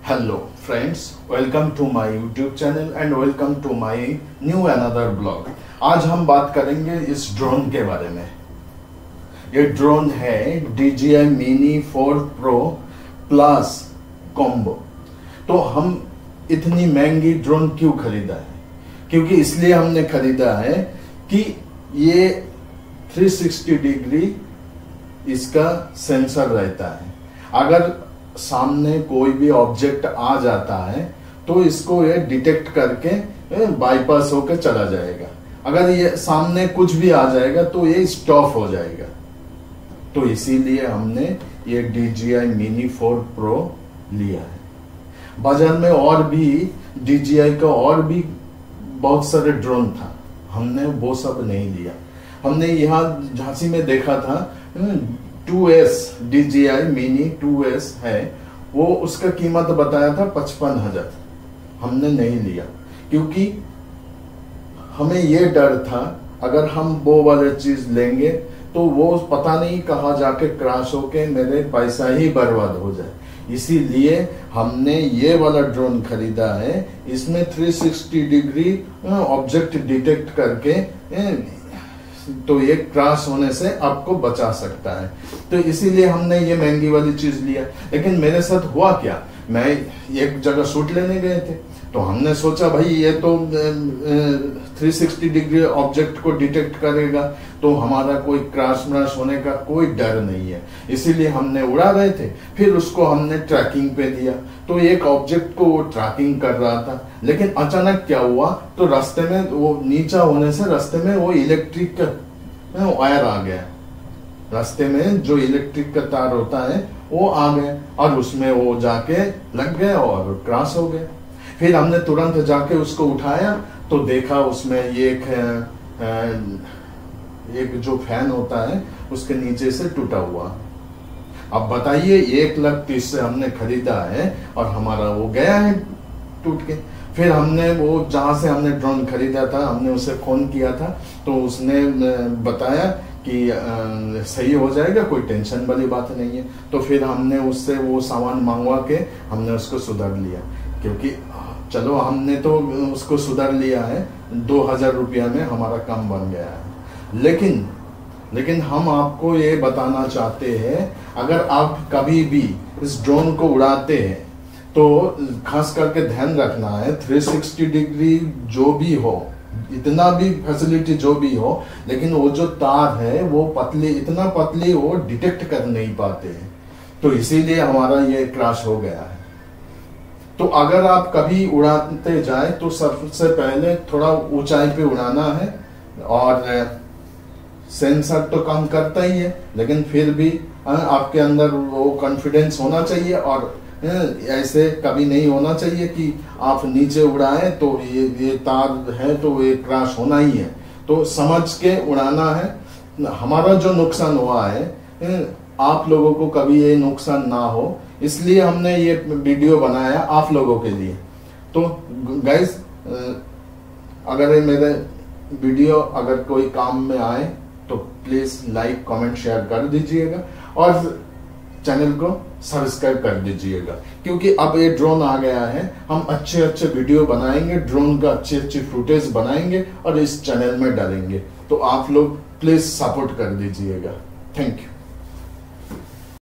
Hello friends, welcome to my YouTube channel and welcome to my new another blog। आज हम बात करेंगे इस ड्रोन के बारे में। ये ड्रोन है DJI Mini 4 Pro Plus combo. तो हम इतनी महंगी ड्रोन क्यों खरीदा है? क्योंकि इसलिए हमने खरीदा है कि ये 360 डिग्री इसका सेंसर रहता है। अगर सामने कोई भी ऑब्जेक्ट आ जाता है तो इसको ये डिटेक्ट करके बाईपास होकर चला जाएगा। अगर ये सामने कुछ भी आ जाएगा तो ये स्टॉप हो जाएगा। तो इसीलिए हमने ये DJI Mini 4 Pro लिया है। बाजार में और भी DJI का और भी बहुत सारे ड्रोन था, हमने वो सब नहीं लिया। हमने यहाँ झांसी में देखा था 2S DJI Mini 2S है, वो उसका कीमत बताया था 55,000। हमने नहीं लिया क्योंकि हमें ये डर था अगर हम वो वाले चीज लेंगे तो वो पता नहीं कहाँ जाके क्रैश होके मेरे पैसा ही बर्बाद हो जाए। इसीलिए हमने ये वाला ड्रोन खरीदा है। इसमें 360 डिग्री ऑब्जेक्ट डिटेक्ट करके तो ये क्रैश होने से आपको बचा सकता है। तो इसीलिए हमने ये महंगी वाली चीज लिया। लेकिन मेरे साथ हुआ क्या, मैं एक जगह शूट लेने गए थे तो हमने सोचा भाई ये तो 360 डिग्री ऑब्जेक्ट को डिटेक्ट करेगा तो हमारा कोई क्रैश म्रैश होने का कोई डर नहीं है। इसीलिए हमने उड़ा रहे थे। फिर उसको हमने ट्रैकिंग पे दिया तो एक ऑब्जेक्ट को वो ट्रैकिंग कर रहा था। लेकिन अचानक क्या हुआ, तो रास्ते में वो नीचा होने से रास्ते में वो इलेक्ट्रिक का वायर आ गया। रास्ते में जो इलेक्ट्रिक का तार होता है वो आ गया और उसमें वो जाके लग गया और क्रैश हो गया। फिर हमने तुरंत जाके उसको उठाया तो देखा उसमें एक जो फैन होता है उसके नीचे से टूटा हुआ। अब बताइए 1,30,000 से हमने खरीदा है और हमारा वो गया है टूट के। फिर हमने वो जहां से हमने ड्रोन खरीदा था हमने उसे फोन किया था तो उसने बताया कि सही हो जाएगा, कोई टेंशन वाली बात नहीं है। तो फिर हमने उससे वो सामान मंगवा के हमने उसको सुधार लिया। क्योंकि चलो हमने तो उसको सुधार लिया है, 2,000 रुपया में हमारा काम बन गया है। लेकिन हम आपको ये बताना चाहते हैं, अगर आप कभी भी इस ड्रोन को उड़ाते हैं तो खास करके ध्यान रखना है 360 डिग्री जो भी हो, इतना भी फैसिलिटी जो भी हो, लेकिन वो जो तार है वो इतना पतली वो डिटेक्ट कर नहीं पाते हैं। तो इसीलिए हमारा ये क्रैश हो गया है। तो अगर आप कभी उड़ाते जाए तो सबसे पहले थोड़ा ऊंचाई पे उड़ाना है। और सेंसर तो काम करता ही है, लेकिन फिर भी आपके अंदर वो कॉन्फिडेंस होना चाहिए। और ऐसे कभी नहीं होना चाहिए कि आप नीचे उड़ाएं तो ये तार है तो ये क्रैश होना ही है। तो समझ के उड़ाना है। हमारा जो नुकसान हुआ है आप लोगों को कभी ये नुकसान ना हो, इसलिए हमने ये वीडियो बनाया आप लोगों के लिए। तो गाइस, अगर ये मेरे वीडियो अगर कोई काम में आए तो प्लीज लाइक कमेंट शेयर कर दीजिएगा और चैनल को सब्सक्राइब कर दीजिएगा। क्योंकि अब ये ड्रोन आ गया है, हम अच्छे वीडियो बनाएंगे, ड्रोन का अच्छी फुटेज बनाएंगे और इस चैनल में डालेंगे। तो आप लोग प्लीज सपोर्ट कर दीजिएगा। Thank you.